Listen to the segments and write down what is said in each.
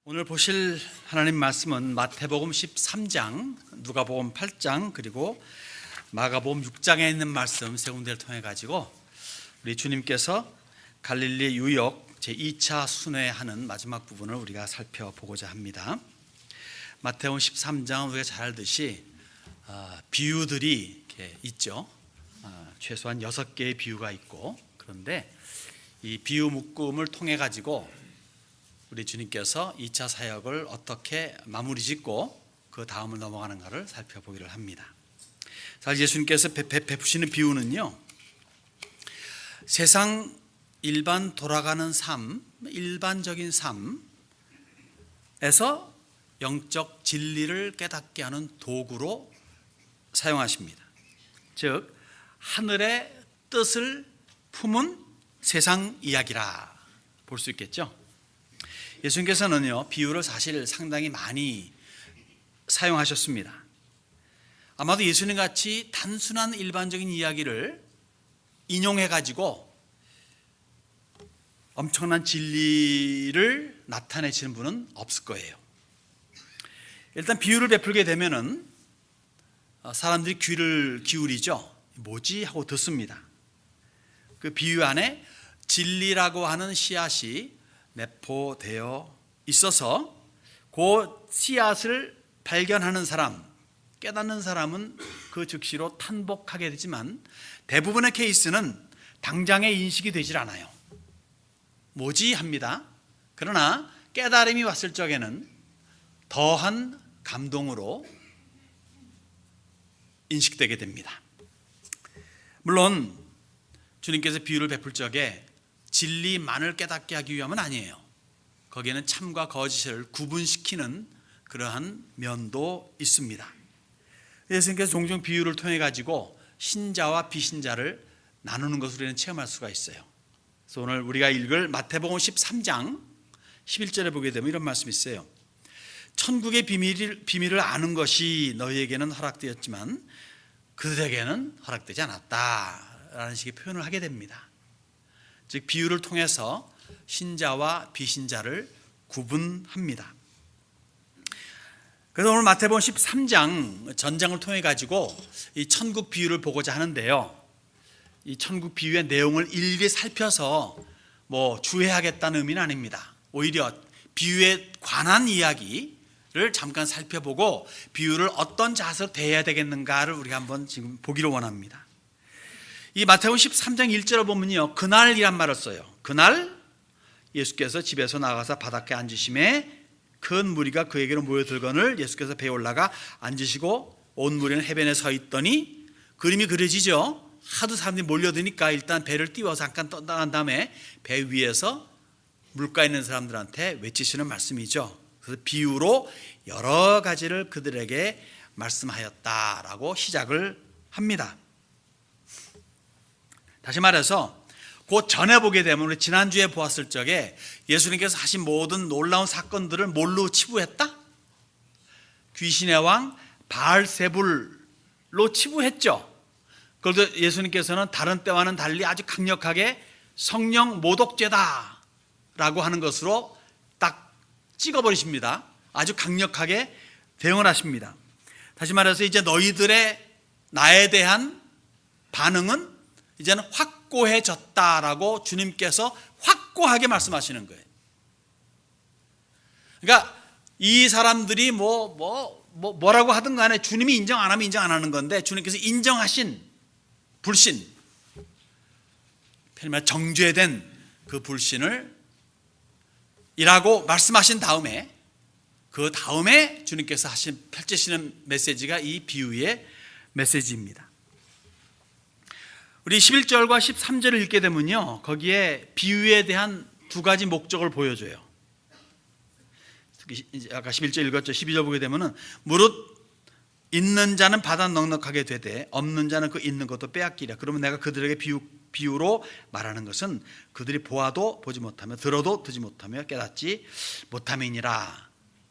오늘 보실 하나님 말씀은 마태복음 13장, 누가복음 8장, 그리고 마가복음 6장에 있는 말씀 세 군데를 통해 가지고 우리 주님께서 갈릴리 유역 제2차 순회하는 마지막 부분을 우리가 살펴보고자 합니다. 마태복음 13장은 우리가 잘 알듯이 비유들이 이렇게 있죠. 최소한 6개의 비유가 있고, 그런데 이 비유 묶음을 통해 가지고 우리 주님께서 2차 사역을 어떻게 마무리 짓고 그 다음을 넘어가는가를 살펴보기를 합니다. 사실 예수님께서 베푸시는 비유는요, 세상 일반 돌아가는 삶, 일반적인 삶에서 영적 진리를 깨닫게 하는 도구로 사용하십니다. 즉 하늘의 뜻을 품은 세상 이야기라 볼 수 있겠죠. 예수님께서는요, 비유를 사실 상당히 많이 사용하셨습니다. 아마도 예수님 같이 단순한 일반적인 이야기를 인용해 가지고 엄청난 진리를 나타내시는 분은 없을 거예요. 일단 비유를 베풀게 되면은 사람들이 귀를 기울이죠. 뭐지? 하고 듣습니다. 그 비유 안에 진리라고 하는 씨앗이 내포되어 있어서 그 씨앗을 발견하는 사람, 깨닫는 사람은 그 즉시로 탄복하게 되지만 대부분의 케이스는 당장의 인식이 되질 않아요. 뭐지? 합니다. 그러나 깨달음이 왔을 적에는 더한 감동으로 인식되게 됩니다. 물론 주님께서 비유를 베풀 적에 진리만을 깨닫게 하기 위함은 아니에요. 거기에는 참과 거짓을 구분시키는 그러한 면도 있습니다. 예수님께서 종종 비유를 통해 가지고 신자와 비신자를 나누는 것을 우리는 체험할 수가 있어요. 그래서 오늘 우리가 읽을 마태복음 13장 11절에 보게 되면 이런 말씀이 있어요. 천국의 비밀을 아는 것이 너희에게는 허락되었지만 그들에게는 허락되지 않았다라는 식의 표현을 하게 됩니다. 즉 비유를 통해서 신자와 비신자를 구분합니다. 그래서 오늘 마태복음 13장 전장을 통해 가지고 이 천국 비유를 보고자 하는데요, 이 천국 비유의 내용을 일일이 살펴서 주의하겠다는 의미는 아닙니다. 오히려 비유에 관한 이야기를 잠깐 살펴보고 비유를 어떤 자세로 대해야 되겠는가를 우리가 한번 지금 보기를 원합니다. 이 마태복음 13장 1절을 보면요, 그날이란 말을 써요. 그날 예수께서 집에서 나가서 바닷가에 앉으심에 큰 무리가 그에게로 모여들거늘 예수께서 배에 올라가 앉으시고 온 무리는 해변에 서 있더니, 그림이 그려지죠. 하도 사람들이 몰려드니까 일단 배를 띄워서 잠깐 떠나간 다음에 배 위에서 물가에 있는 사람들한테 외치시는 말씀이죠. 그래서 비유로 여러 가지를 그들에게 말씀하였다라고 시작을 합니다. 다시 말해서 그 전에 보게 되면 우리 지난주에 보았을 적에 예수님께서 하신 모든 놀라운 사건들을 뭘로 치부했다? 귀신의 왕 바알세불로 치부했죠. 그래도 예수님께서는 다른 때와는 달리 아주 강력하게 성령 모독죄다라고 하는 것으로 딱 찍어버리십니다. 아주 강력하게 대응을 하십니다. 다시 말해서 이제 너희들의 나에 대한 반응은 이제는 확고해졌다라고 주님께서 확고하게 말씀하시는 거예요. 그러니까 이 사람들이 뭐라고 하든 간에 주님이 인정 안 하면 인정 안 하는 건데, 주님께서 인정하신 불신, 편히 말해 정죄된 그 불신을 이라고 말씀하신 다음에, 그 다음에 주님께서 펼치시는 메시지가 이 비유의 메시지입니다. 우리 11절과 13절을 읽게 되면요, 거기에 비유에 대한 두 가지 목적을 보여줘요. 아까 11절 읽었죠. 12절 보게 되면은 무릇 있는 자는 받아 넉넉하게 되되 없는 자는 그 있는 것도 빼앗기랴. 그러면 내가 그들에게 비유로 말하는 것은 그들이 보아도 보지 못하며 들어도 듣지 못하며 깨닫지 못함이니라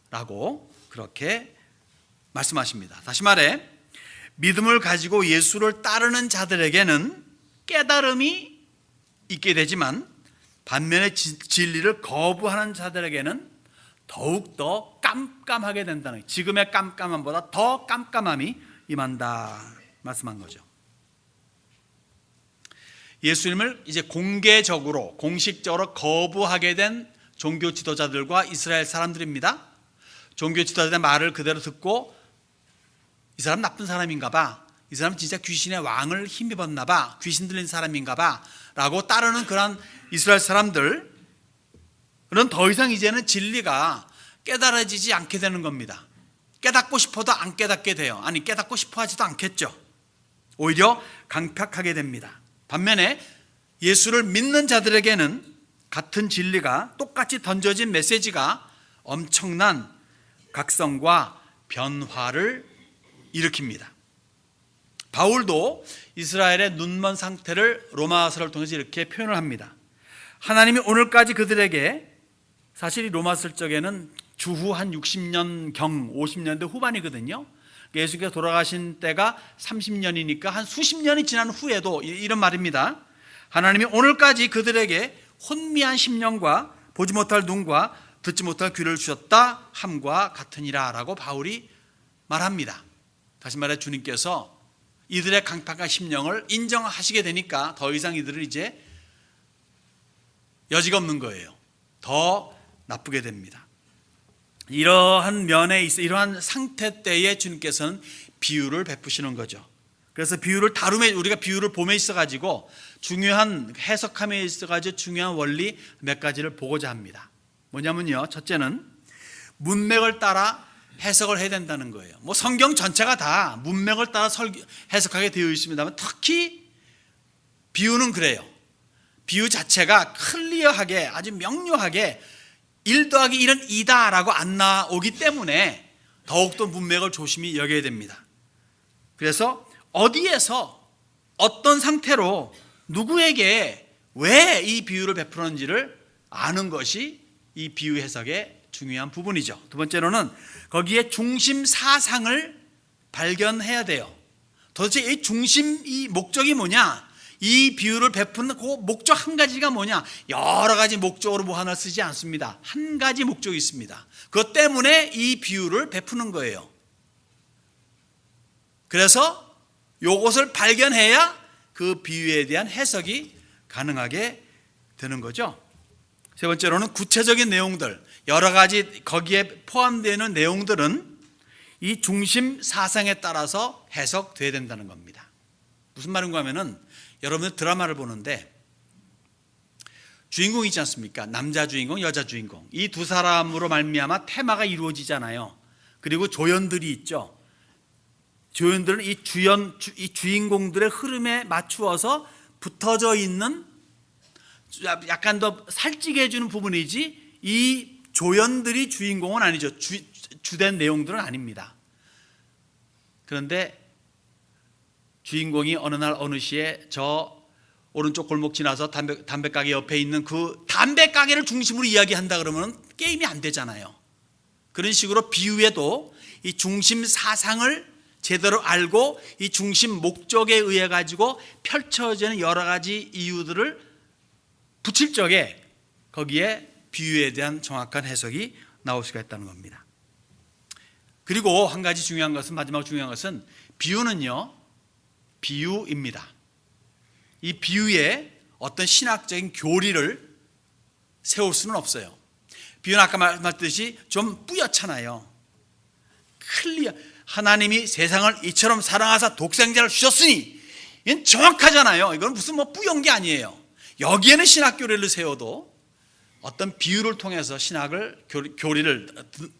라고 그렇게 말씀하십니다. 다시 말해 믿음을 가지고 예수를 따르는 자들에게는 깨달음이 있게 되지만 반면에 진리를 거부하는 자들에게는 더욱더 깜깜하게 된다는 거예요. 지금의 깜깜함보다 더 깜깜함이 임한다 말씀한 거죠. 예수님을 이제 공개적으로 공식적으로 거부하게 된 종교 지도자들과 이스라엘 사람들입니다. 종교 지도자들의 말을 그대로 듣고 이 사람 나쁜 사람인가 봐, 이 사람 진짜 귀신의 왕을 힘입었나 봐, 귀신 들린 사람인가 봐 라고 따르는 그런 이스라엘 사람들은 더 이상 이제는 진리가 깨달아지지 않게 되는 겁니다. 깨닫고 싶어도 안 깨닫게 돼요. 아니, 깨닫고 싶어 하지도 않겠죠. 오히려 강팍하게 됩니다. 반면에 예수를 믿는 자들에게는 같은 진리가 똑같이 던져진 메시지가 엄청난 각성과 변화를 일으킵니다. 바울도 이스라엘의 눈먼 상태를 로마서를 통해서 이렇게 표현을 합니다. 하나님이 오늘까지 그들에게, 사실 이 로마서 쪽에는 주후 한 60년경 50년대 후반이거든요. 예수께서 돌아가신 때가 30년이니까 한 수십 년이 지난 후에도 이런 말입니다. 하나님이 오늘까지 그들에게 혼미한 심령과 보지 못할 눈과 듣지 못할 귀를 주셨다 함과 같으니라 라고 바울이 말합니다. 다시 말해 주님께서 이들의 강팍한 심령을 인정하시게 되니까 더 이상 이들은 이제 여지가 없는 거예요. 더 나쁘게 됩니다. 이러한 면에 있어, 이러한 상태 때에 주님께서는 비유를 베푸시는 거죠. 그래서 비유를 다룸에, 우리가 비유를 봄에 있어가지고 중요한 해석함에 있어가지고 중요한 원리 몇 가지를 보고자 합니다. 뭐냐면요, 첫째는 문맥을 따라 해석을 해야 된다는 거예요. 뭐 성경 전체가 다 문맥을 따라 해석하게 되어 있습니다만 특히 비유는 그래요. 비유 자체가 클리어하게, 아주 명료하게 1 더하기 1은 2다 라고 안 나오기 때문에 더욱더 문맥을 조심히 여겨야 됩니다. 그래서 어디에서 어떤 상태로 누구에게 왜 이 비유를 베푸는지를 아는 것이 이 비유 해석의 중요한 부분이죠. 두 번째로는 거기에 중심 사상을 발견해야 돼요. 도대체 이 중심, 이 목적이 뭐냐? 이 비유를 베푸는 그 목적 한 가지가 뭐냐? 여러 가지 목적으로 뭐 하나 쓰지 않습니다. 한 가지 목적이 있습니다. 그것 때문에 이 비유를 베푸는 거예요. 그래서 이것을 발견해야 그 비유에 대한 해석이 가능하게 되는 거죠. 세 번째로는 구체적인 내용들, 여러 가지 거기에 포함되는 내용들은 이 중심 사상에 따라서 해석돼야 된다는 겁니다. 무슨 말인가 하면은 여러분들 드라마를 보는데 주인공이 있지 않습니까? 남자 주인공, 여자 주인공. 이 두 사람으로 말미암아 테마가 이루어지잖아요. 그리고 조연들이 있죠. 조연들은 이 주인공들의 흐름에 맞추어서 붙어져 있는 약간 더 살찌게 해주는 부분이지 이 조연들이 주인공은 아니죠. 주된 내용들은 아닙니다. 그런데 주인공이 어느 날 어느 시에 저 오른쪽 골목 지나서 담배 가게 옆에 있는 그 담배 가게를 중심으로 이야기한다 그러면 게임이 안 되잖아요. 그런 식으로 비유에도 이 중심 사상을 제대로 알고 이 중심 목적에 의해 가지고 펼쳐지는 여러 가지 이유들을 붙일 적에 거기에 비유에 대한 정확한 해석이 나올 수가 있다는 겁니다. 그리고 한 가지 중요한 것은, 마지막 중요한 것은 비유는요, 비유입니다. 이 비유에 어떤 신학적인 교리를 세울 수는 없어요. 비유는 아까 말했듯이 좀 뿌옇잖아요. 클리어. 하나님이 세상을 이처럼 사랑하사 독생자를 주셨으니, 이건 정확하잖아요. 이건 무슨 뭐 뿌연 게 아니에요. 여기에는 신학 교리를 세워도 어떤 비유를 통해서 신학을 교리를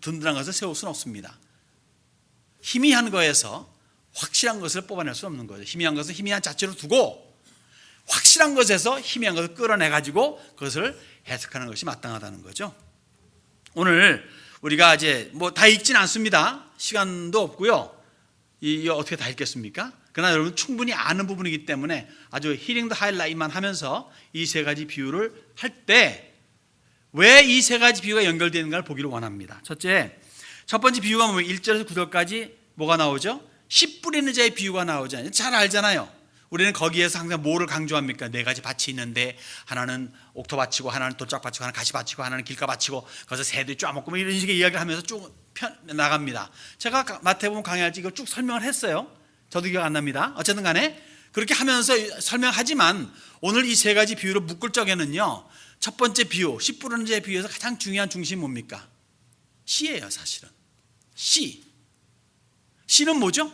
든든한 것을 세울 수는 없습니다. 희미한 거에서 확실한 것을 뽑아낼 수 없는 거죠. 희미한 것은 희미한 자체로 두고 확실한 것에서 희미한 것을 끌어내 가지고 그것을 해석하는 것이 마땅하다는 거죠. 오늘 우리가 이제 뭐 다 읽진 않습니다. 시간도 없고요. 이거 어떻게 다 읽겠습니까? 그러나 여러분 충분히 아는 부분이기 때문에 아주 히링 더 하이라이트만 하면서 이 세 가지 비유를 할 때 왜 이 세 가지 비유가 연결되어 있는가를 보기를 원합니다. 첫째, 첫 번째 비유가 뭐면 1절에서 9절까지 뭐가 나오죠? 씨 뿌리는 자의 비유가 나오잖아요. 잘 알잖아요. 우리는 거기에서 항상 뭐를 강조합니까? 네 가지 밭이 있는데 하나는 옥토밭이고 하나는 돌짝밭이고 하나는 가시밭이고 하나는 길가밭이고 거기서 새들이 쪼아먹고 뭐 이런 식의 이야기를 하면서 쭉 나갑니다. 제가 마태복음 강의할 때 이걸 쭉 설명을 했어요. 저도 기억 안 납니다. 어쨌든 간에 그렇게 하면서 설명하지만 오늘 이 세 가지 비유를 묶을 적에는요, 첫 번째 비유, 씨 뿌리는 자의 비유에서 가장 중요한 중심이 뭡니까? 씨예요. 사실은 씨는 뭐죠?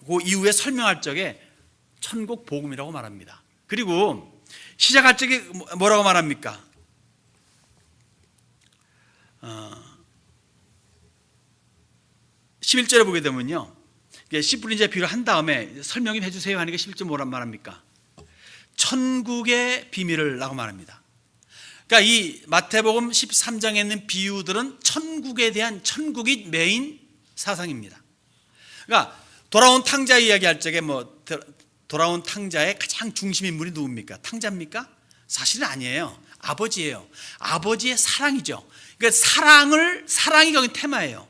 그 이후에 설명할 적에 천국 복음이라고 말합니다. 그리고 시작할 적에 뭐라고 말합니까? 11절에 보게 되면요, 씨 뿌린 자의 비유를 한 다음에 설명이 해주세요 하니까 11절 뭐란 말합니까? 천국의 비밀을 라고 말합니다. 그러니까 이 마태복음 13장에 있는 비유들은 천국에 대한, 천국이 메인 사상입니다. 그러니까 돌아온 탕자 이야기할 적에 돌아온 탕자의 가장 중심 인물이 누굽니까? 탕자입니까? 사실은 아니에요. 아버지예요. 아버지의 사랑이죠. 그러니까 사랑이 거기 테마예요.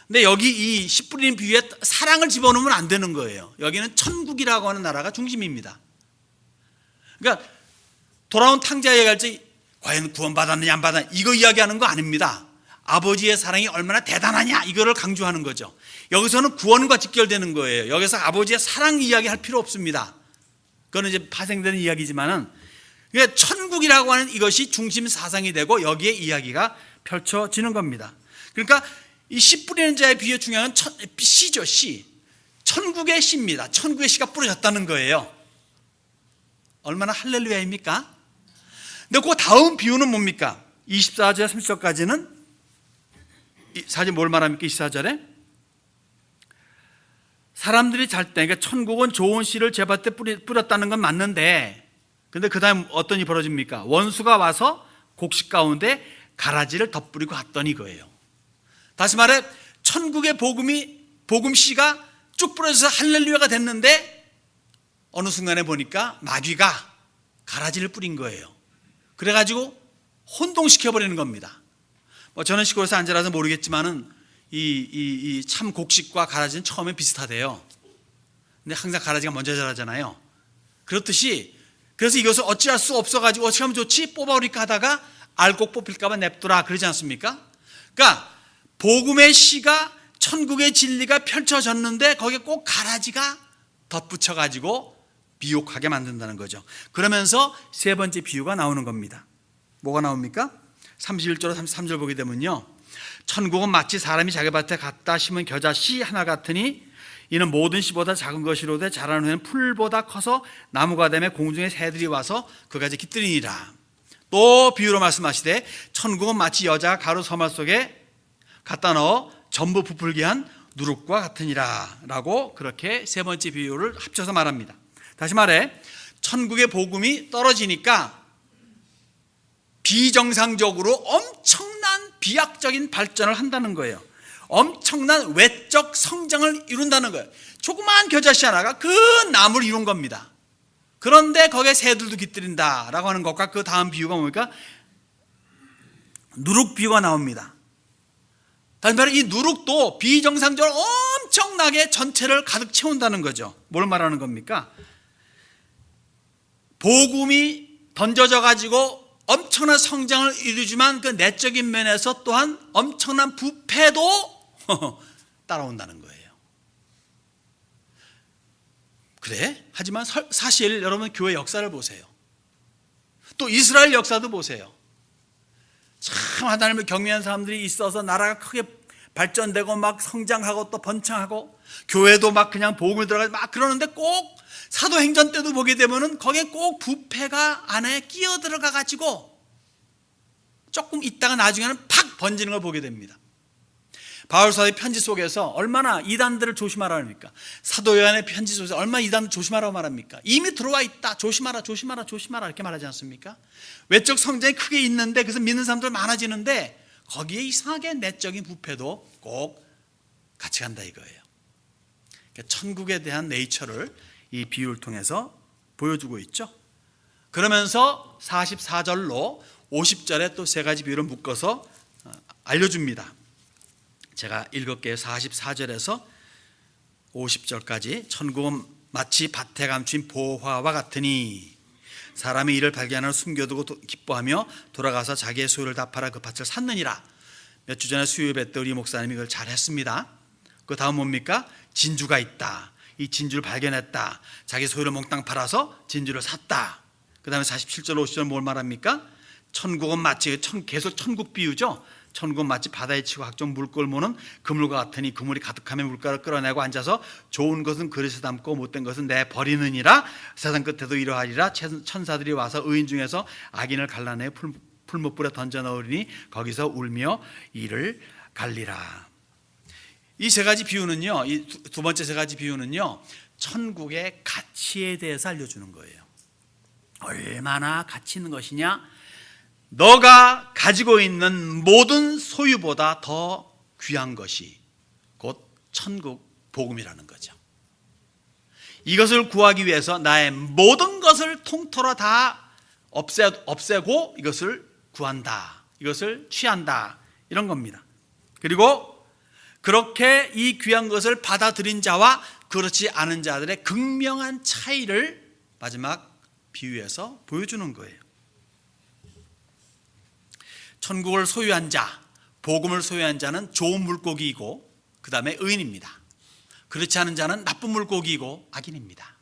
근데 여기 이 씨 뿌리는 비유에 사랑을 집어넣으면 안 되는 거예요. 여기는 천국이라고 하는 나라가 중심입니다. 그러니까 돌아온 탕자 이야기할 때 과연 구원받았느냐 안 받았느냐 이거 이야기하는 거 아닙니다. 아버지의 사랑이 얼마나 대단하냐 이거를 강조하는 거죠. 여기서는 구원과 직결되는 거예요. 여기서 아버지의 사랑 이야기할 필요 없습니다. 그거는 이제 파생되는 이야기지만은, 그러니까 천국이라고 하는 이것이 중심 사상이 되고 여기에 이야기가 펼쳐지는 겁니다. 그러니까 이 씨 뿌리는 자의 비유의 중요한 씨죠. 씨. 천국의 씨입니다. 천국의 씨가 뿌려졌다는 거예요. 얼마나 할렐루야입니까? 근데 그 다음 비유는 뭡니까? 24절 30절까지는 사실 뭘 말합니까? 24절에 사람들이 잘 때, 그러니까 천국은 좋은 씨를 제 밭에 뿌렸다는 건 맞는데, 근데 그 다음 어떤 일이 벌어집니까? 원수가 와서 곡식 가운데 가라지를 덧뿌리고 갔더니 거예요. 다시 말해 천국의 복음 씨가 쭉 뿌려져서 할렐루야가 됐는데 어느 순간에 보니까 마귀가 가라지를 뿌린 거예요. 그래가지고 혼동시켜버리는 겁니다. 저는 시골에서 안 자라서 모르겠지만은 이 참 곡식과 가라지는 처음에 비슷하대요. 근데 항상 가라지가 먼저 자라잖아요. 그렇듯이 그래서 이것을 어찌할 수 없어가지고 어떻게 하면 좋지? 뽑아버릴까 하다가 알곡 뽑힐까봐 냅두라 그러지 않습니까? 그러니까 복음의 씨가 천국의 진리가 펼쳐졌는데 거기에 꼭 가라지가 덧붙여가지고 미혹하게 만든다는 거죠. 그러면서 세 번째 비유가 나오는 겁니다. 뭐가 나옵니까? 31절 33절 보게 되면요, 천국은 마치 사람이 자기 밭에 갖다 심은 겨자 씨 하나 같으니 이는 모든 씨보다 작은 것이로되 자란 후에는 풀보다 커서 나무가 되며 공중의 새들이 와서 그 가지 깃들이니라. 또 비유로 말씀하시되 천국은 마치 여자가 가루 서말 속에 갖다 넣어 전부 부풀게 한 누룩과 같으니라 라고 그렇게 세 번째 비유를 합쳐서 말합니다. 다시 말해 천국의 복음이 떨어지니까 비정상적으로 엄청난 비약적인 발전을 한다는 거예요. 엄청난 외적 성장을 이룬다는 거예요. 조그마한 겨자씨 하나가 그 나무를 이룬 겁니다. 그런데 거기에 새들도 깃들인다라고 하는 것과 그 다음 비유가 뭡니까? 누룩 비유가 나옵니다. 다시 말해 이 누룩도 비정상적으로 엄청나게 전체를 가득 채운다는 거죠. 뭘 말하는 겁니까? 복음이 던져져 가지고 엄청난 성장을 이루지만 그 내적인 면에서 또한 엄청난 부패도 따라온다는 거예요. 그래? 하지만 사실 여러분 교회 역사를 보세요. 또 이스라엘 역사도 보세요. 참 하나님을 경외하는 사람들이 있어서 나라가 크게 발전되고 막 성장하고 또 번창하고 교회도 막 그냥 복음을 들어가서 막 그러는데 꼭 사도행전 때도 보게 되면은 거기에 꼭 부패가 안에 끼어 들어가 가지고 조금 있다가 나중에는 팍 번지는 걸 보게 됩니다. 바울사도의 편지 속에서 얼마나 이단들을 조심하라 합니까? 사도 요한의 편지 속에서 얼마나 이단을 조심하라고 말합니까? 이미 들어와 있다. 조심하라 조심하라 조심하라 이렇게 말하지 않습니까? 외적 성장이 크게 있는데 그래서 믿는 사람들 많아지는데 거기에 이상하게 내적인 부패도 꼭 같이 간다 이거예요. 그러니까 천국에 대한 네이처를 이 비유를 통해서 보여주고 있죠. 그러면서 44절로 50절에 또 세 가지 비유를 묶어서 알려줍니다. 제가 읽을게요. 44절에서 50절까지 천국은 마치 밭에 감춘 보화와 같으니 사람이 이를 발견하여 숨겨두고 기뻐하며 돌아가서 자기의 소유를 다 팔아 그 밭을 샀느니라. 몇 주 전에 수요예배 때 우리 목사님이 그걸 잘했습니다. 그 다음 뭡니까? 진주가 있다. 이 진주를 발견했다. 자기 소유를 몽땅 팔아서 진주를 샀다. 그 다음에 47절 50절 뭘 말합니까? 천국은 마치 계속 천국 비유죠. 천국은 마치 바다에 치고 각종 물고를 모는 그물과 같으니 그물이 가득하면 물가를 끌어내고 앉아서 좋은 것은 그릇에 담고 못된 것은 내버리느니라. 세상 끝에도 이러하리라. 천사들이 와서 의인 중에서 악인을 갈라내 풀무불에 던져 넣으리니 거기서 울며 이를 갈리라. 이 세 가지 비유는요, 이 두 번째 세 가지 비유는요, 천국의 가치에 대해서 알려주는 거예요. 얼마나 가치 있는 것이냐? 너가 가지고 있는 모든 소유보다 더 귀한 것이 곧 천국 복음이라는 거죠. 이것을 구하기 위해서 나의 모든 것을 통틀어 다 없애고 이것을 구한다. 이것을 취한다. 이런 겁니다. 그리고 그렇게 이 귀한 것을 받아들인 자와 그렇지 않은 자들의 극명한 차이를 마지막 비유에서 보여주는 거예요. 천국을 소유한 자, 복음을 소유한 자는 좋은 물고기이고 그 다음에 의인입니다. 그렇지 않은 자는 나쁜 물고기이고 악인입니다.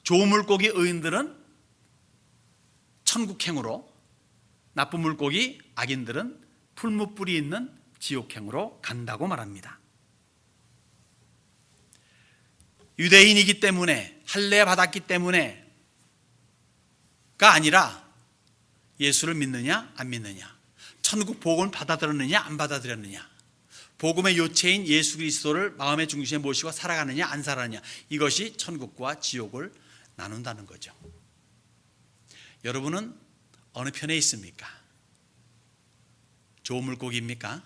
좋은 물고기 의인들은 천국행으로, 나쁜 물고기 악인들은 풀무불이 있는 지옥행으로 간다고 말합니다. 유대인이기 때문에, 할례 받았기 때문에가 아니라 예수를 믿느냐 안 믿느냐, 천국 복음을 받아들였느냐 안 받아들였느냐, 복음의 요체인 예수 그리스도를 마음의 중심에 모시고 살아가느냐 안 살아가느냐, 이것이 천국과 지옥을 나눈다는 거죠. 여러분은 어느 편에 있습니까? 좋은 물고기입니까?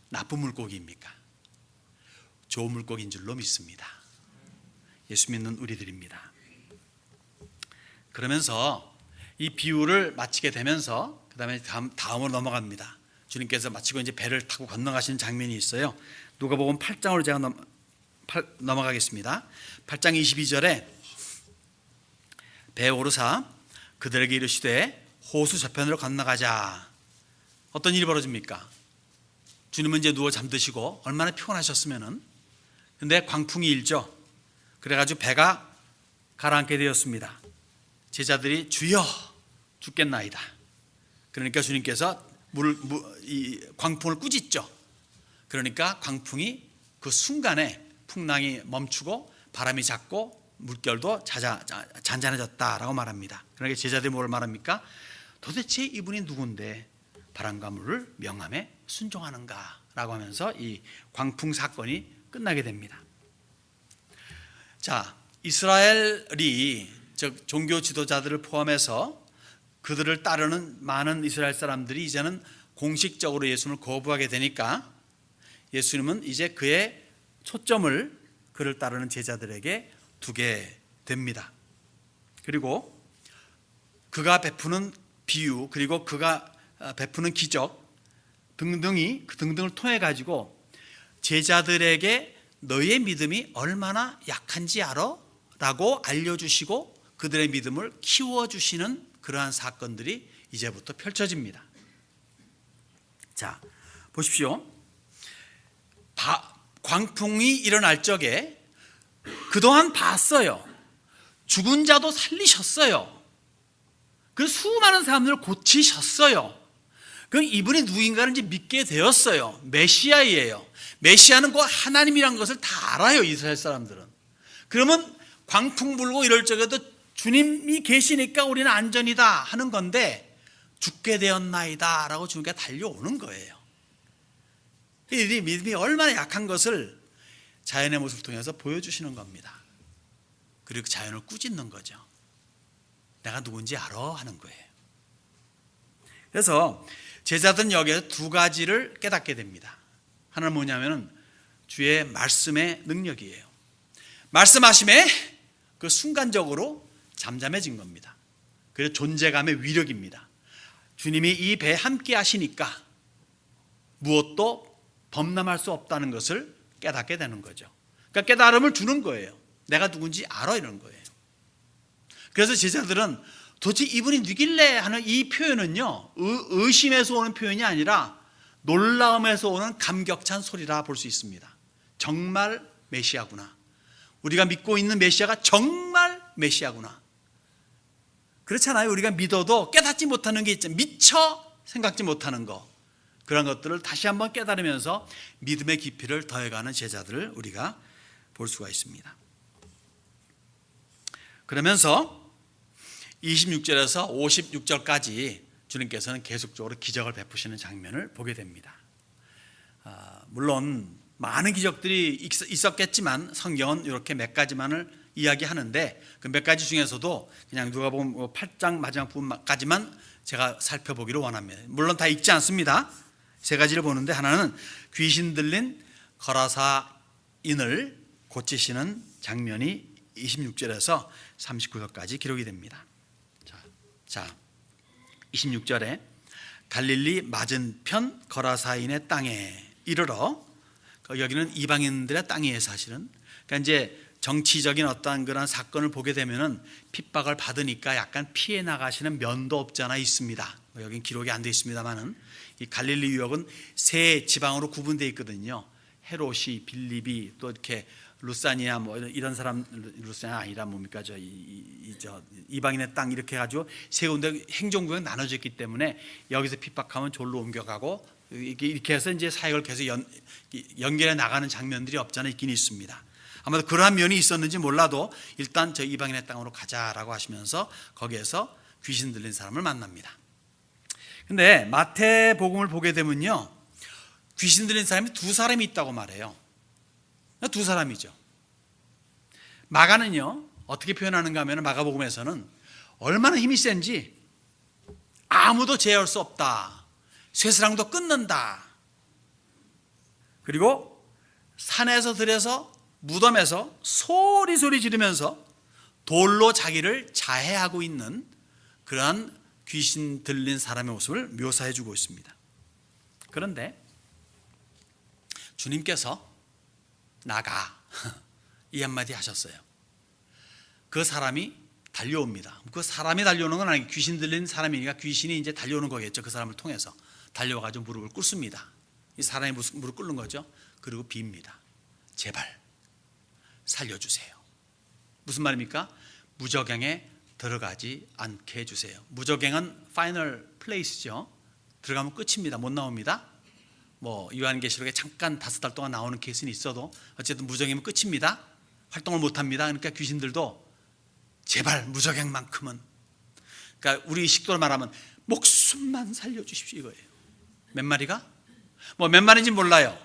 나쁜 물고기입니까? 좋은 물고기인 줄로 믿습니다. 예수 믿는 우리들입니다. 그러면서 이 비유를 마치게 되면서 그 다음에 다음으로 넘어갑니다. 주님께서 마치고 이제 배를 타고 건너가시는 장면이 있어요. 누가복음 8장으로 제가 넘어가겠습니다. 8장 22절에 배에 오르사 그들에게 이르시되 호수 저편으로 건너가자. 어떤 일이 벌어집니까? 주님은 이제 누워 잠드시고 얼마나 피곤하셨으면은, 근데 광풍이 일죠. 그래가지고 배가 가라앉게 되었습니다. 제자들이 주여 죽겠나이다. 그러니까 주님께서 이 광풍을 꾸짖죠. 그러니까 광풍이 그 순간에 풍랑이 멈추고 바람이 작고 물결도 잔잔해졌다라고 말합니다. 그러니까 제자들이 뭘 말합니까? 도대체 이분이 누군데 바람과 물을 명함에 순종하는가 라고 하면서 이 광풍 사건이 끝나게 됩니다. 자, 이스라엘이, 즉 종교 지도자들을 포함해서 그들을 따르는 많은 이스라엘 사람들이 이제는 공식적으로 예수님을 거부하게 되니까 예수님은 이제 그의 초점을 그를 따르는 제자들에게 두게 됩니다. 그리고 그가 베푸는 비유, 그리고 그가 베푸는 기적 등등을 통해 가지고 제자들에게 너희의 믿음이 얼마나 약한지 알아? 라고 알려주시고 그들의 믿음을 키워주시는 그러한 사건들이 이제부터 펼쳐집니다. 자, 보십시오. 광풍이 일어날 적에 그동안 봤어요. 죽은 자도 살리셨어요. 그 수많은 사람들을 고치셨어요. 그 이분이 누구인가를 이제 믿게 되었어요. 메시아이에요. 메시아는 곧 하나님이란 것을 다 알아요, 이스라엘 사람들은. 그러면 광풍 불고 이럴 적에도 주님이 계시니까 우리는 안전이다 하는 건데, 죽게 되었나이다 라고 주님께 달려오는 거예요. 이 믿음이 얼마나 약한 것을 자연의 모습을 통해서 보여주시는 겁니다. 그리고 자연을 꾸짖는 거죠. 내가 누군지 알아 하는 거예요. 그래서 제자들은 여기에서 두 가지를 깨닫게 됩니다. 하나는 뭐냐면 주의 말씀의 능력이에요. 말씀하심에 그 순간적으로 잠잠해진 겁니다. 그래서 존재감의 위력입니다. 주님이 이 배에 함께 하시니까 무엇도 범람할 수 없다는 것을 깨닫게 되는 거죠. 그러니까 깨달음을 주는 거예요. 내가 누군지 알아 이런 거예요. 그래서 제자들은 도대체 이분이 누길래 하는 이 표현은요, 의심에서 오는 표현이 아니라 놀라움에서 오는 감격찬 소리라 볼 수 있습니다. 정말 메시아구나. 우리가 믿고 있는 메시아가 정말 메시아구나. 그렇잖아요. 우리가 믿어도 깨닫지 못하는 게 있죠. 미처 생각지 못하는 거. 그런 것들을 다시 한번 깨달으면서 믿음의 깊이를 더해가는 제자들을 우리가 볼 수가 있습니다. 그러면서 26절에서 56절까지 주님께서는 계속적으로 기적을 베푸시는 장면을 보게 됩니다. 물론 많은 기적들이 있었겠지만 성경은 이렇게 몇 가지만을 이야기하는데 그 몇 가지 중에서도 그냥 누가복음 8장 마지막 부분까지만 제가 살펴보기를 원합니다. 물론 다 읽지 않습니다. 세 가지를 보는데, 하나는 귀신 들린 거라사인을 고치시는 장면이 26절에서 39절까지 기록이 됩니다. 자, 26절에 갈릴리 맞은편 거라사인의 땅에 이르러, 여기는 이방인들의 땅이에요 사실은. 그러니까 이제 정치적인 어떠한 그런 사건을 보게 되면은 핍박을 받으니까 약간 피해 나가시는 면도 없지 않아 있습니다. 여긴 기록이 안 되어 있습니다만은 이 갈릴리 유역은 세 지방으로 구분되어 있거든요. 헤롯이, 빌립이, 또 이렇게 루사니아 뭐 이런 사람, 루사니아 아니라 뭡니까 저 이방인의 땅 이렇게 해가지고 세 군데 행정구역 나눠져 있기 때문에 여기서 핍박하면 졸로 옮겨가고 이렇게 해서 이제 사역을 계속 연결해 나가는 장면들이 없잖아 있긴 있습니다. 아마도 그러한 면이 있었는지 몰라도 일단 저 이방인의 땅으로 가자라고 하시면서 거기에서 귀신 들린 사람을 만납니다. 근데 마태복음을 보게 되면요, 귀신 들린 사람이 두 사람이 있다고 말해요. 두 사람이죠. 마가는요 어떻게 표현하는가 하면, 마가복음에서는 얼마나 힘이 센지 아무도 제어할 수 없다, 쇠사랑도 끊는다, 그리고 산에서 들여서 무덤에서 소리 지르면서 돌로 자기를 자해하고 있는 그러한 귀신 들린 사람의 모습을 묘사해 주고 있습니다. 그런데 주님께서 나가 이 한마디 하셨어요. 그 사람이 달려옵니다. 그 사람이 달려오는 건 아니고 귀신 들린 사람이니까 귀신이 이제 달려오는 거겠죠. 그 사람을 통해서 달려와가지고 무릎을 꿇습니다. 이 사람이 무릎 꿇는 거죠. 그리고 빕니다. 제발 살려주세요. 무슨 말입니까? 무저갱에 들어가지 않게 해주세요. 무저갱은 파이널 플레이스죠. 들어가면 끝입니다. 못 나옵니다. 뭐 요한계시록에 잠깐 5달 동안 나오는 케이스는 있어도 어쨌든 무저갱이면 끝입니다. 활동을 못합니다. 그러니까 귀신들도 제발 무저갱만큼은, 그러니까 우리 식도로 말하면 목숨만 살려주십시오 이거예요. 몇 마리가? 뭐 몇 마리인지 몰라요.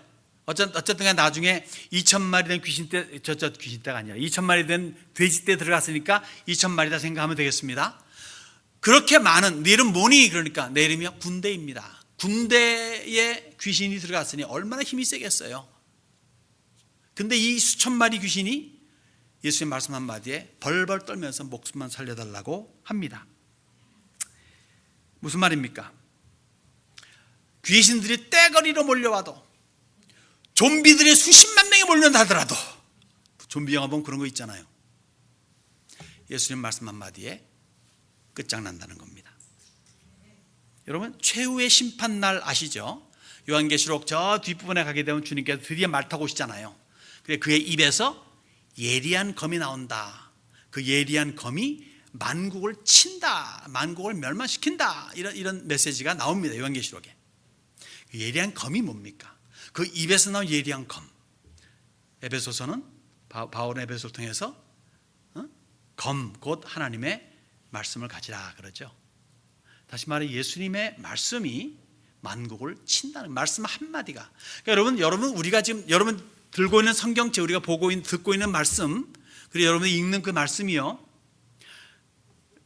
어쨌든 나중에 2,000마리 된 귀신떼, 귀신떼가 아니라 2,000마리 된 돼지떼 들어갔으니까 2,000마리다 생각하면 되겠습니다. 그렇게 많은, 내 이름 뭐니? 그러니까 내 이름이요 군대입니다. 군대에 귀신이 들어갔으니 얼마나 힘이 세겠어요. 근데 이 수천 마리 귀신이 예수님 말씀 한마디에 벌벌 떨면서 목숨만 살려달라고 합니다. 무슨 말입니까? 귀신들이 떼거리로 몰려와도, 좀비들이 수십만 명이 몰려온다 하더라도, 좀비 영화 보면 그런 거 있잖아요. 예수님 말씀 한마디에 끝장난다는 겁니다. 여러분, 최후의 심판날 아시죠? 요한계시록 저 뒷부분에 가게 되면 주님께서 드디어 말 타고 오시잖아요. 그래, 그의 입에서 예리한 검이 나온다. 그 예리한 검이 만국을 친다, 만국을 멸망시킨다, 이런 메시지가 나옵니다. 요한계시록에. 예리한 검이 뭡니까? 그 입에서 나온 예리한 검. 에베소서는 바울의 에베소를 통해서 검, 곧 하나님의 말씀을 가지라 그러죠. 다시 말해 예수님의 말씀이 만국을 친다는 말씀 한마디가. 그러니까 여러분 우리가 지금 여러분 들고 있는 성경책, 우리가 듣고 있는 말씀, 그리고 여러분이 읽는 그 말씀이요,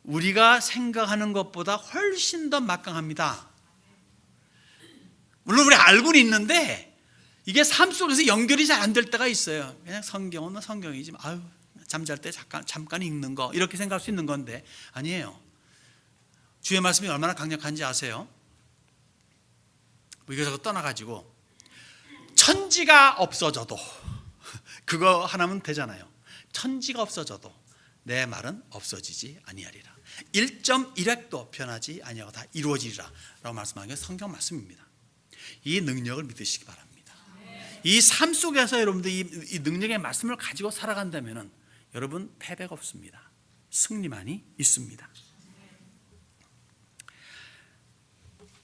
우리가 생각하는 것보다 훨씬 더 막강합니다. 물론 우리 알고는 있는데 이게 삶 속에서 연결이 잘 안 될 때가 있어요. 그냥 성경은 성경이지, 아유 잠잘 때 잠깐 읽는 거, 이렇게 생각할 수 있는 건데 아니에요. 주의 말씀이 얼마나 강력한지 아세요? 이것저것 떠나가지고 천지가 없어져도 그거 하나면 되잖아요. 천지가 없어져도 내 말은 없어지지 아니하리라. 1.1핵도 변하지 아니하고 다 이루어지리라 라고 말씀하는 게 성경 말씀입니다. 이 능력을 믿으시기 바랍니다. 이 삶 속에서 여러분들 이 능력의 말씀을 가지고 살아간다면 여러분 패배가 없습니다. 승리만이 있습니다.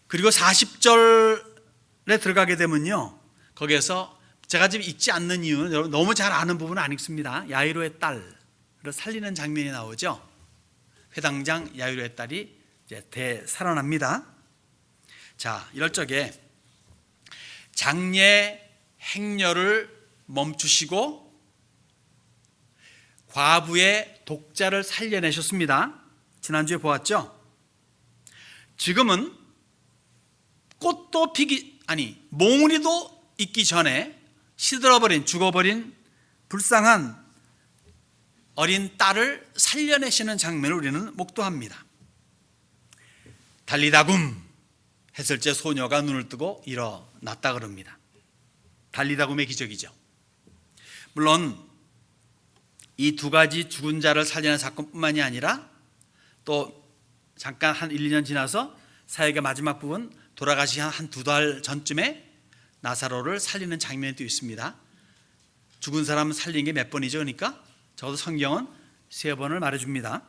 그리고 40절에 들어가게 되면요, 거기에서 제가 지금 읽지 않는 이유는 여러분 너무 잘 아는 부분은 아닙니다. 야이로의 딸을 살리는 장면이 나오죠. 회당장 야이로의 딸이 이제 되살아납니다. 자, 이럴 적에 장례 행렬을 멈추시고 과부의 독자를 살려내셨습니다. 지난주에 보았죠. 지금은 꽃도 피기 몽우리도 있기 전에 시들어버린 죽어버린 불쌍한 어린 딸을 살려내시는 장면을 우리는 목도합니다. 달리다굼 했을 때 소녀가 눈을 뜨고 일어났다 그럽니다. 달리다굼의 기적이죠. 물론 이 두 가지 죽은 자를 살리는 사건뿐만이 아니라 또 잠깐 한 1, 2년 지나서 사역의 마지막 부분 돌아가시기 한 2달 전쯤에 나사로를 살리는 장면이 또 있습니다. 죽은 사람 살린 게 몇 번이죠? 그러니까 적어도 성경은 3번을 말해줍니다.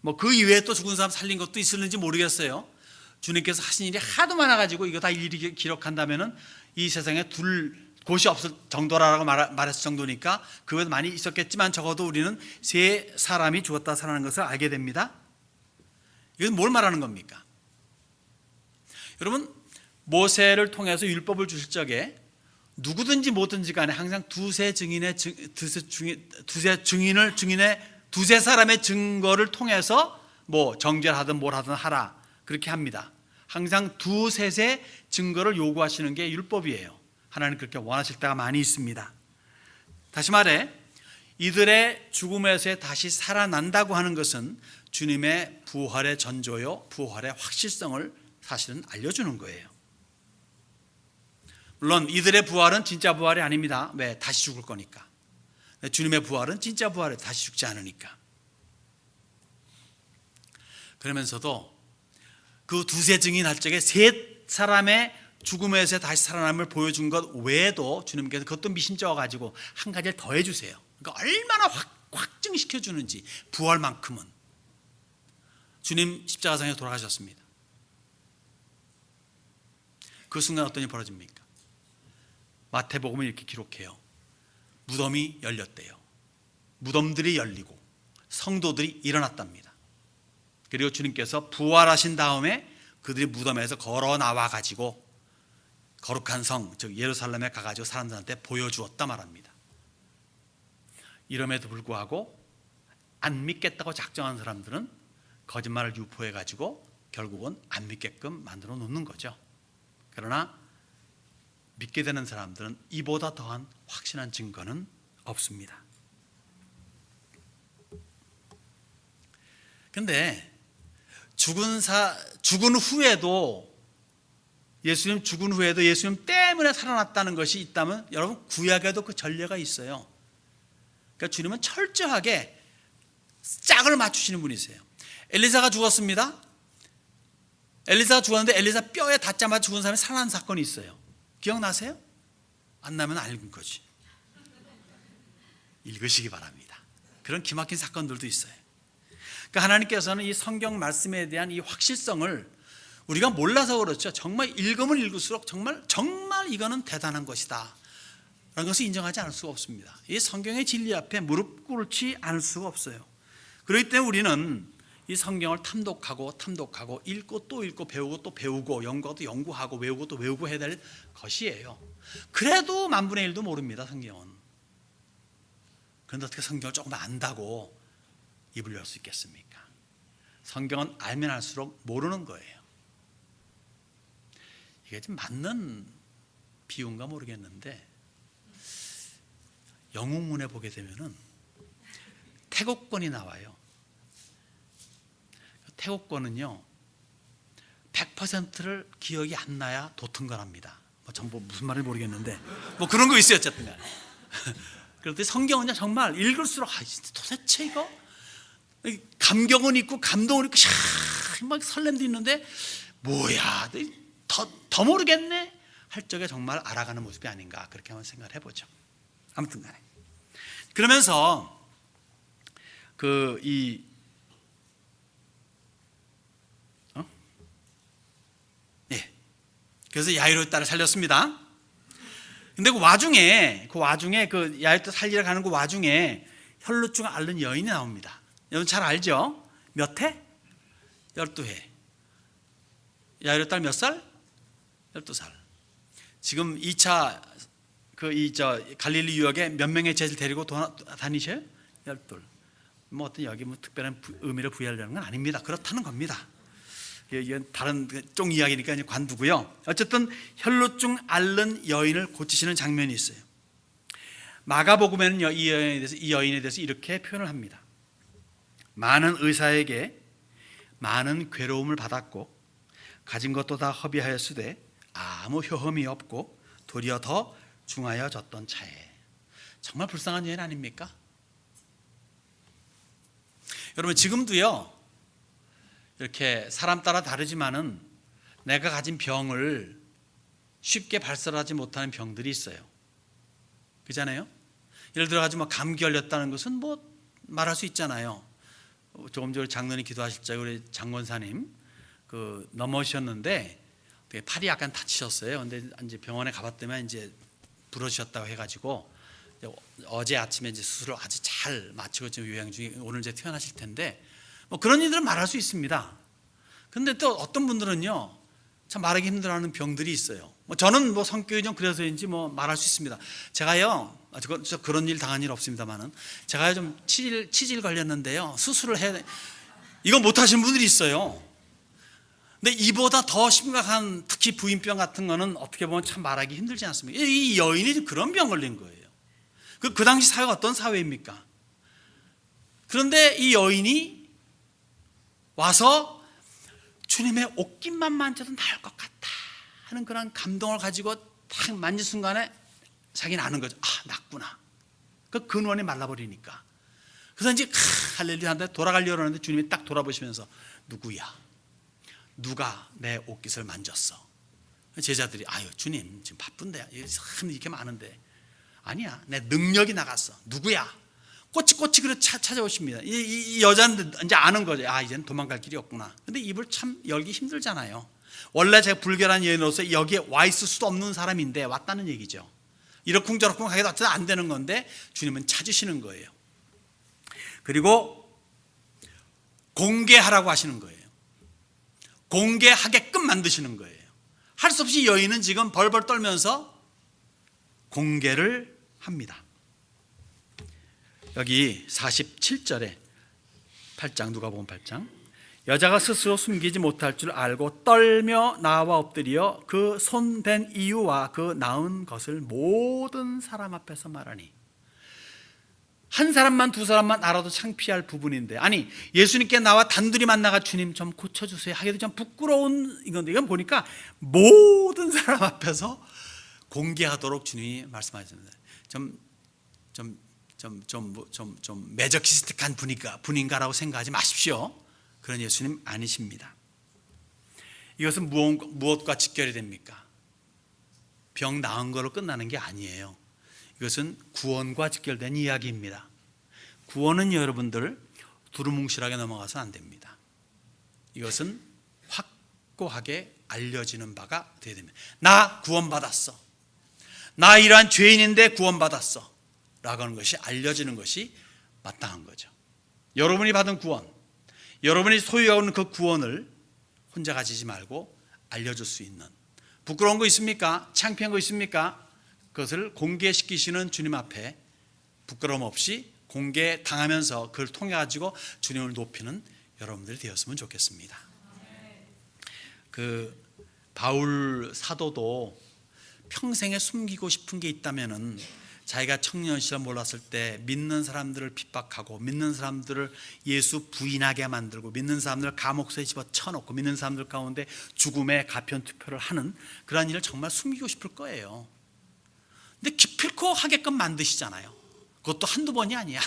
뭐 그 이외에 또 죽은 사람 살린 것도 있을는지 모르겠어요. 주님께서 하신 일이 하도 많아가지고 이거 다 일일이 기록한다면은 이 세상에 둘 곳이 없을 정도라고 말했을 정도니까 그 외에도 많이 있었겠지만 적어도 우리는 3사람이 죽었다 살아난 것을 알게 됩니다. 이건 뭘 말하는 겁니까? 여러분, 모세를 통해서 율법을 주실 적에 누구든지 뭐든지 간에 항상 두세 사람의 증거를 통해서 뭐 정죄하든 뭘 하든 하라 그렇게 합니다. 항상 두셋의 증거를 요구하시는 게 율법이에요. 하나님 그렇게 원하실 때가 많이 있습니다. 다시 말해 이들의 죽음에서 다시 살아난다고 하는 것은 주님의 부활의 전조요, 부활의 확실성을 사실은 알려주는 거예요. 물론 이들의 부활은 진짜 부활이 아닙니다. 왜? 다시 죽을 거니까. 주님의 부활은 진짜 부활이에요. 다시 죽지 않으니까. 그러면서도 그 두세 증인 할 적에 3사람의 죽음에서 다시 살아남을 보여준 것 외에도 주님께서 그것도 미심쩍어 가지고 한 가지를 더해 주세요. 그러니까 얼마나 확증시켜 주는지 부활만큼은. 주님 십자가상에 돌아가셨습니다. 그 순간 어떤 일이 벌어집니까? 마태복음은 이렇게 기록해요. 무덤이 열렸대요. 무덤들이 열리고 성도들이 일어났답니다. 그리고 주님께서 부활하신 다음에 그들이 무덤에서 걸어 나와 가지고 거룩한 성, 즉 예루살렘에 가가지고 사람들한테 보여주었다 말합니다. 이름에도 불구하고 안 믿겠다고 작정한 사람들은 거짓말을 유포해 가지고 결국은 안 믿게끔 만들어 놓는 거죠. 그러나 믿게 되는 사람들은 이보다 더한 확실한 증거는 없습니다. 그런데 죽은 후에도 예수님 죽은 후에도 예수님 때문에 살아났다는 것이 있다면 여러분 구약에도 그 전례가 있어요. 그러니까 주님은 철저하게 짝을 맞추시는 분이세요. 엘리사가 죽었습니다. 엘리사가 죽었는데 엘리사 뼈에 닿자마자 죽은 사람이 살아난 사건이 있어요. 기억나세요? 안 나면 알는 거지. 읽으시기 바랍니다. 그런 기막힌 사건들도 있어요. 그러니까 하나님께서는 이 성경 말씀에 대한 이 확실성을 우리가 몰라서 그렇죠. 정말 읽으면 읽을수록 정말 이거는 대단한 것이다 라는 것을 인정하지 않을 수가 없습니다. 이 성경의 진리 앞에 무릎 꿇지 않을 수가 없어요. 그렇기 때문에 우리는 이 성경을 탐독하고 읽고 또 읽고 배우고 또 배우고 연구도 연구하고 외우고 또 외우고 해야 될 것이에요. 그래도 1/1000 1도 모릅니다. 성경은. 그런데 어떻게 성경을 조금 안다고 입을 열 수 있겠습니까? 성경은 알면 알수록 모르는 거예요. 이게 좀 맞는 비유인가 모르겠는데 영웅문에 보게 되면은 태국권이 나와요. 태국권은요 100%를 기억이 안 나야 도통관합니다. 전부 무슨 말인지 모르겠는데 뭐 그런 거 있어요. 어쨌든 그런데 성경은요 정말 읽을수록 도대체 이거 감격은 있고 감동은 있고 막 설렘도 있는데 뭐야 더 모르겠네 할 적에 정말 알아가는 모습이 아닌가 그렇게 한번 생각을 해보죠. 아무튼 간에 그러면서 그래서 야이로의 딸을 살렸습니다. 근데 그 와중에 그 야이로의 딸 살리러 가는 그 와중에 혈루증 앓는 여인이 나옵니다. 여러분 잘 알죠? 몇 해? 12해. 야이로의 딸 몇 살? 12살. 지금 2차 갈릴리 유역에 몇 명의 제자를 데리고 다니셔요? 12. 뭐 어떤 여기 뭐 특별한 의미를 부여하려는 건 아닙니다. 그렇다는 겁니다. 이건 다른 쫑 이야기니까 이제 관두고요. 어쨌든 혈루증 앓는 여인을 고치시는 장면이 있어요. 마가복음에는 이 여인에 대해서 이렇게 표현을 합니다. 많은 의사에게 많은 괴로움을 받았고 가진 것도 다 허비하였으되 아무 효험이 없고 도리어 더 중하여졌던 차에. 정말 불쌍한 여인 아닙니까? 여러분 지금도요 이렇게 사람 따라 다르지만은 내가 가진 병을 쉽게 발설하지 못하는 병들이 있어요. 그렇잖아요? 예를 들어 가지고 감기 걸렸다는 것은 뭐 말할 수 있잖아요. 조금 전에 장로님 기도하실 때 우리 장권사님 넘어오셨는데 팔이 약간 다치셨어요. 근데 이제 병원에 가봤더니 이제 부러지셨다고 해가지고 어제 아침에 이제 수술을 아주 잘 마치고 지금 요양 중에 오늘 이제 퇴원하실 텐데 뭐 그런 일들은 말할 수 있습니다. 근데 또 어떤 분들은요 참 말하기 힘들어하는 병들이 있어요. 뭐 저는 뭐 성격이 좀 그래서인지 뭐 말할 수 있습니다. 제가요 그런 일 당한 일 없습니다만은 제가요 좀 치질 걸렸는데요 수술을 해야 돼. 이거 못 하시는 분들이 있어요. 근데 이보다 더 심각한 특히 부인병 같은 거는 어떻게 보면 참 말하기 힘들지 않습니까? 이 여인이 그런 병 걸린 거예요. 그 당시 사회가 어떤 사회입니까? 그런데 이 여인이 와서 주님의 옷깃만 만져도 나을 것 같다 하는 그런 감동을 가지고 딱 만진 순간에 자기는 아는 거죠. 낫구나. 그 근원이 말라버리니까. 그래서 이제 할렐루야 하는데 돌아가려고 하는데 주님이 딱 돌아보시면서 누구야? 누가 내 옷깃을 만졌어? 제자들이 주님 지금 바쁜데 이렇게 많은데 아니야 내 능력이 나갔어. 누구야? 꼬치꼬치 그래 찾아오십니다. 이 여자는 이제 아는 거죠. 이제는 도망갈 길이 없구나. 근데 입을 참 열기 힘들잖아요. 원래 제가 불결한 여인으로서 여기에 와 있을 수도 없는 사람인데 왔다는 얘기죠. 이러쿵저러쿵 하기도 어쩌다 안 되는 건데 주님은 찾으시는 거예요. 그리고 공개하라고 하시는 거예요. 공개하게끔 만드시는 거예요. 할 수 없이 여인은 지금 벌벌 떨면서 공개를 합니다. 여기 47절에 8장 누가복음 8장 여자가 스스로 숨기지 못할 줄 알고 떨며 나와 엎드려 그 손댄 이유와 그 나은 것을 모든 사람 앞에서 말하니. 한 사람만 두 사람만 알아도 창피할 부분인데 아니 예수님께 나와 단둘이 만나가 주님 좀 고쳐주세요 하기도 좀 부끄러운 이건데 이건 보니까 모든 사람 앞에서 공개하도록 주님이 말씀하셨습니다. 좀 매저키스틱한 분인가라고 생각하지 마십시오. 그런 예수님 아니십니다. 이것은 무엇과 직결이 됩니까? 병 나은 걸로 끝나는 게 아니에요. 이것은 구원과 직결된 이야기입니다. 구원은 여러분들 두루뭉실하게 넘어가서 안 됩니다. 이것은 확고하게 알려지는 바가 되어야 됩니다. 나 구원받았어. 나 이러한 죄인인데 구원받았어. 라고 하는 것이 알려지는 것이 마땅한 거죠. 여러분이 받은 구원, 여러분이 소유하고 있는 그 구원을 혼자 가지지 말고 알려줄 수 있는, 부끄러운 거 있습니까? 창피한 거 있습니까? 그것을 공개시키시는 주님 앞에 부끄러움 없이 공개당하면서 그걸 통해 가지고 주님을 높이는 여러분들이 되었으면 좋겠습니다. 그 바울 사도도 평생에 숨기고 싶은 게 있다면은 자기가 청년 시절 몰랐을 때 믿는 사람들을 핍박하고 믿는 사람들을 예수 부인하게 만들고 믿는 사람들을 감옥소에 집어쳐놓고 믿는 사람들 가운데 죽음의 가편 투표를 하는 그러한 일을 정말 숨기고 싶을 거예요. 근데 기필코 하게끔 만드시잖아요. 그것도 한두 번이 아니야.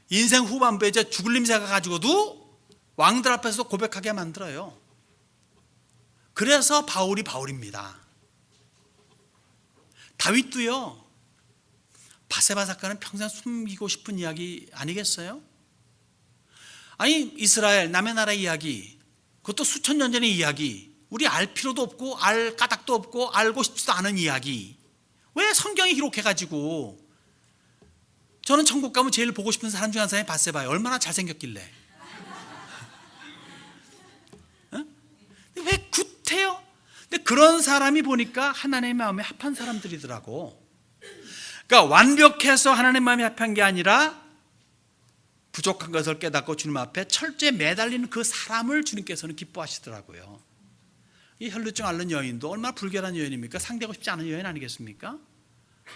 인생 후반부에 이제 죽을 냄새가 가지고도 왕들 앞에서 고백하게 만들어요. 그래서 바울입니다. 다윗도요, 바세바 사건은 평생 숨기고 싶은 이야기 아니겠어요? 아니, 이스라엘 남의 나라 이야기, 그것도 수천 년 전의 이야기, 우리 알 필요도 없고 알 까닭도 없고 알고 싶지도 않은 이야기, 왜 성경에 기록해가지고, 저는 천국 가면 제일 보고 싶은 사람 중 한 사람이 바세바예요. 얼마나 잘생겼길래. 어? 왜 굿해요? 근데 그런 사람이 보니까 하나님의 마음에 합한 사람들이더라고. 그러니까 완벽해서 하나님의 마음에 합한 게 아니라 부족한 것을 깨닫고 주님 앞에 철저히 매달리는 그 사람을 주님께서는 기뻐하시더라고요. 이 혈루증 앓는 여인도 얼마나 불결한 여인입니까? 상대하고 싶지 않은 여인 아니겠습니까?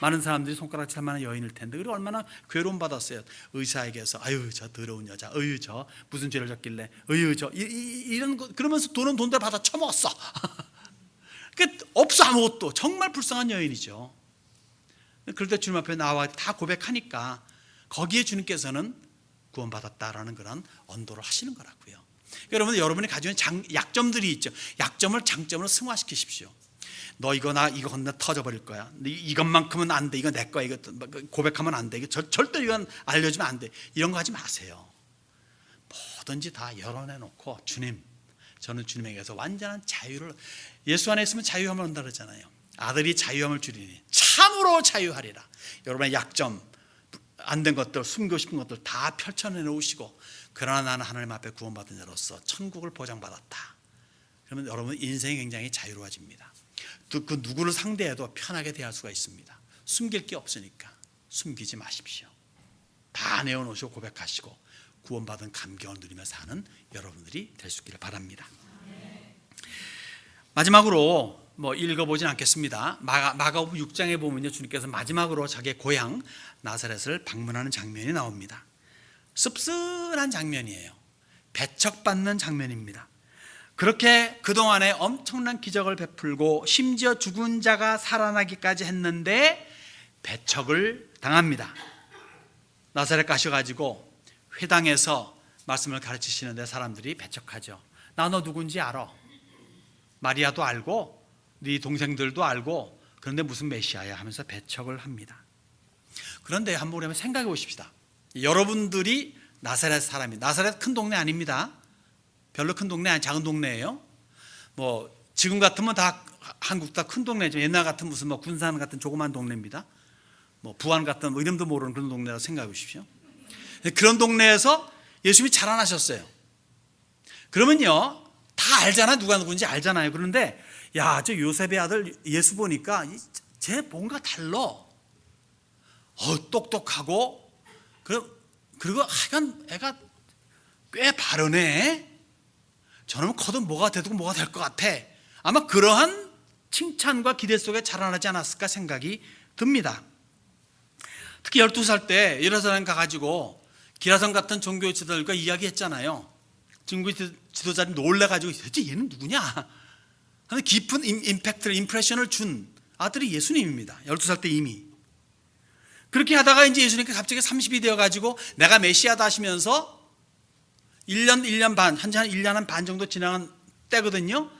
많은 사람들이 손가락질 할 만한 여인일 텐데, 그리고 얼마나 괴로움 받았어요. 의사에게서 아유 저 더러운 여자, 어유 저 무슨 죄를 졌길래, 어유 저 이런 거, 그러면서 돈은 돈대로 받아 처먹었어. 그러니까 없어 아무것도. 정말 불쌍한 여인이죠. 그럴 때 주님 앞에 나와 다 고백하니까 거기에 주님께서는 구원받았다라는 그런 언도를 하시는 거라고요. 여러분이 가지고 있는 약점들이 있죠. 약점을 장점으로 승화시키십시오. 너 이거 나 이거 건너 터져버릴 거야. 이것만큼은 안 돼. 이거 내 거야. 이거 고백하면 안 돼. 절대 이건 알려주면 안 돼. 이런 거 하지 마세요. 뭐든지 다 열어내놓고, 주님, 저는 주님에게서 완전한 자유를, 예수 안에 있으면 자유함을 얻는다 그러잖아요. 아들이 자유함을 주리니 참으로 자유하리라. 여러분의 약점, 안 된 것들, 숨기고 싶은 것들 다 펼쳐내놓으시고, 그러나 나는 하나님 앞에 구원받은 자로서 천국을 보장받았다. 그러면 여러분 인생이 굉장히 자유로워집니다. 그 누구를 상대해도 편하게 대할 수가 있습니다. 숨길 게 없으니까 숨기지 마십시오. 다 내어놓으시고 고백하시고 구원받은 감격을 누리며 사는 여러분들이 될 수 있기를 바랍니다. 마지막으로 읽어보진 않겠습니다. 마가복음 6장에 보면요, 주님께서 마지막으로 자기의 고향 나사렛을 방문하는 장면이 나옵니다. 씁쓸한 장면이에요. 배척받는 장면입니다. 그렇게 그동안에 엄청난 기적을 베풀고 심지어 죽은 자가 살아나기까지 했는데 배척을 당합니다. 나사렛 가셔가지고 회당에서 말씀을 가르치시는데 사람들이 배척하죠. 나 너 누군지 알아. 마리아도 알고 네 동생들도 알고, 그런데 무슨 메시아야 하면서 배척을 합니다. 그런데 한번 우리 생각해 보십시다. 여러분들이 나사렛 사람이, 나사렛 큰 동네 아닙니다. 별로 큰 동네 아니, 작은 동네예요. 지금 같으면 다 한국 다 큰 동네죠. 옛날 같은 무슨 군산 같은 조그만 동네입니다. 부안 같은 이름도 모르는 그런 동네라고 생각해 보십시오. 그런 동네에서 예수님이 자라나셨어요. 그러면요, 다 알잖아. 누가 누군지 알잖아요. 그런데 야, 저 요셉의 아들 예수 보니까 쟤 뭔가 달라. 똑똑하고 그리고 하여간 애가 꽤 바르네. 저놈은 커도 뭐가 돼도 뭐가 될 것 같아. 아마 그러한 칭찬과 기대 속에 자라나지 않았을까 생각이 듭니다. 특히 12살 때 예루살렘 가가지고 기라성 같은 종교 지도자들과 이야기했잖아요. 종교 지도자들이 놀래가지고 대체 얘는 누구냐 하는 깊은 임프레션을 준 아들이 예수님입니다. 12살 때 이미. 그렇게 하다가 이제 예수님께서 갑자기 30이 되어가지고 내가 메시아다 하시면서 1년 반, 한 1년 반 정도 지나간 때거든요.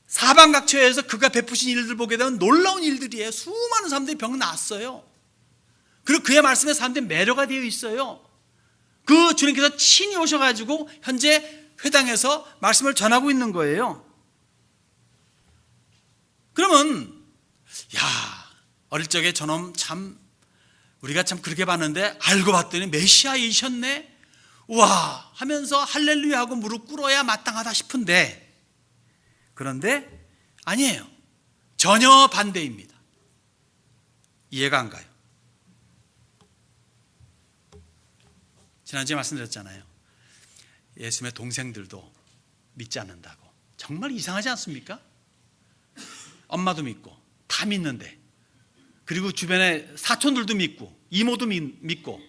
사방각처에서 그가 베푸신 일들 보게 되면 놀라운 일들이에요. 수많은 사람들이 병 나았어요. 그리고 그의 말씀에 사람들이 매료가 되어 있어요. 그 주님께서 친히 오셔가지고 현재 회당에서 말씀을 전하고 있는 거예요. 그러면 어릴 적에 저놈 참 우리가 참 그렇게 봤는데 알고 봤더니 메시아이셨네. 우와 하면서 할렐루야 하고 무릎 꿇어야 마땅하다 싶은데, 그런데 아니에요. 전혀 반대입니다. 이해가 안 가요. 지난주에 말씀드렸잖아요. 예수님의 동생들도 믿지 않는다고. 정말 이상하지 않습니까? 엄마도 믿고 다 믿는데, 그리고 주변에 사촌들도 믿고 이모도 믿고,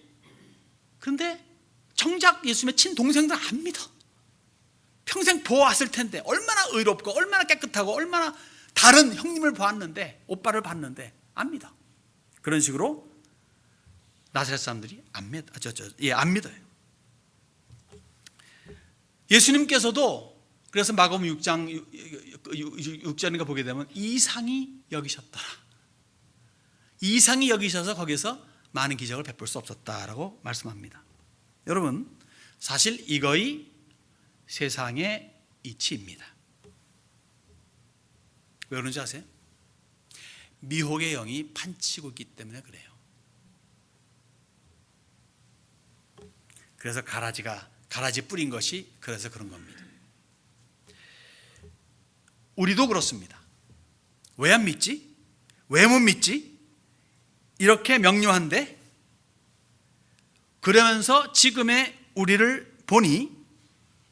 그런데 정작 예수님의 친동생들 안 믿어. 평생 보아왔을 텐데 얼마나 의롭고 얼마나 깨끗하고 얼마나 다른 형님을 보았는데, 오빠를 봤는데 안 믿어. 그런 식으로 나사렛 사람들이 안 믿어요. 예수님께서도 그래서 마가복음 6장인가 보게 되면 이상히 여기셨더라. 이상히 여기셔서 거기서 많은 기적을 베풀 수 없었다라고 말씀합니다. 여러분, 사실 이거의 세상의 이치입니다. 왜 그런지 아세요? 미혹의 영이 판치고 있기 때문에 그래요. 그래서 가라지 뿌린 것이 그래서 그런 겁니다. 우리도 그렇습니다. 왜 안 믿지? 왜 못 믿지? 이렇게 명료한데 그러면서 지금의 우리를 보니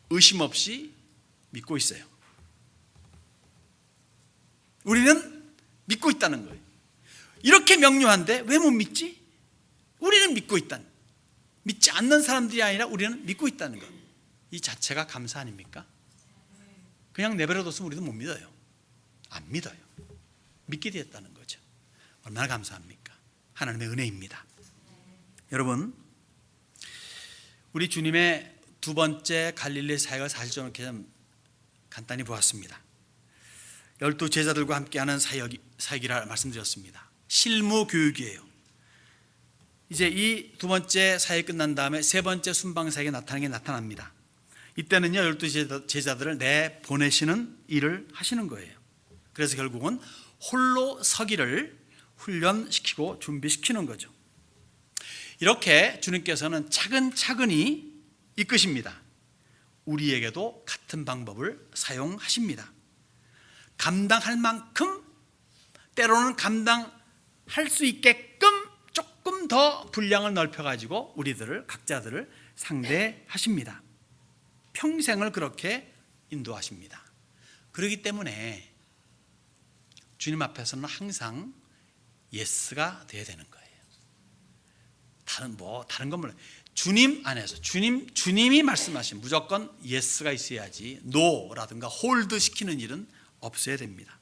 의심 없이 믿고 있어요. 우리는 믿고 있다는 거예요. 이렇게 명료한데 왜 못 믿지? 우리는 믿고 있다는, 믿지 않는 사람들이 아니라 우리는 믿고 있다는 것, 이 자체가 감사 아닙니까? 그냥 내버려뒀으면 우리도 못 믿어요. 안 믿어요. 믿게 되었다는 거죠. 얼마나 감사합니까? 하나님의 은혜입니다. 여러분, 우리 주님의 두 번째 갈릴리 사역을 사실 좀 이렇게 좀 간단히 보았습니다. 12 제자들과 함께하는 사역이라 말씀드렸습니다. 실무 교육이에요. 이제 이 두 번째 사역이 끝난 다음에 세 번째 순방 사역이 나타납니다. 이때는요 12 제자들을 내보내시는 일을 하시는 거예요. 그래서 결국은 홀로 서기를 훈련시키고 준비시키는 거죠. 이렇게 주님께서는 차근차근히 이끄십니다. 우리에게도 같은 방법을 사용하십니다. 감당할 만큼, 때로는 감당할 수 있게끔 조금 더 분량을 넓혀가지고 우리들을, 각자들을 상대하십니다. 평생을 그렇게 인도하십니다. 그렇기 때문에 주님 앞에서는 항상 예스가 돼야 되는 거예요. 다른 건 몰라요. 주님 안에서 주님이 말씀하신 무조건 예스가 있어야지 노라든가 홀드 시키는 일은 없어야 됩니다.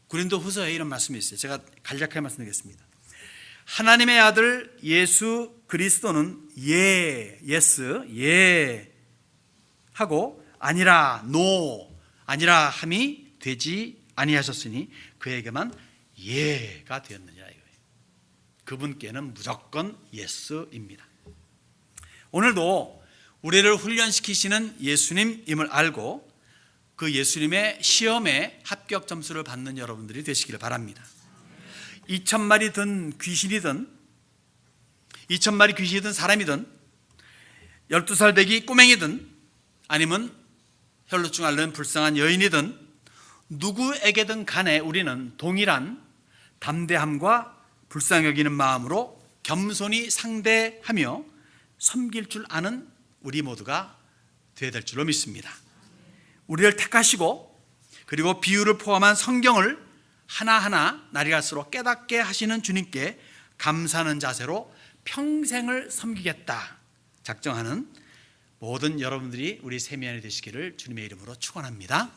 고린도후서에 이런 말씀이 있어요. 제가 간략하게 말씀드리겠습니다. 하나님의 아들 예수 그리스도는 예스 하고 아니라 노, 아니라 함이 되지 아니하셨으니 그에게만 예가 되었느니라 이거예요. 그분께는 무조건 예스입니다. 오늘도 우리를 훈련시키시는 예수님임을 알고 그 예수님의 시험에 합격 점수를 받는 여러분들이 되시기를 바랍니다. 2,000마리든 귀신이든 2,000마리 귀신이든 사람이든 12살 배기 꼬맹이든 아니면 혈루증 앓는 불쌍한 여인이든 누구에게든 간에 우리는 동일한 담대함과 불쌍히 여기는 마음으로 겸손히 상대하며 섬길 줄 아는 우리 모두가 되어야 될 줄로 믿습니다. 우리를 택하시고 그리고 비유를 포함한 성경을 하나하나 날이 갈수록 깨닫게 하시는 주님께 감사하는 자세로 평생을 섬기겠다 작정하는 모든 여러분들이 우리 세미안이 되시기를 주님의 이름으로 축원합니다.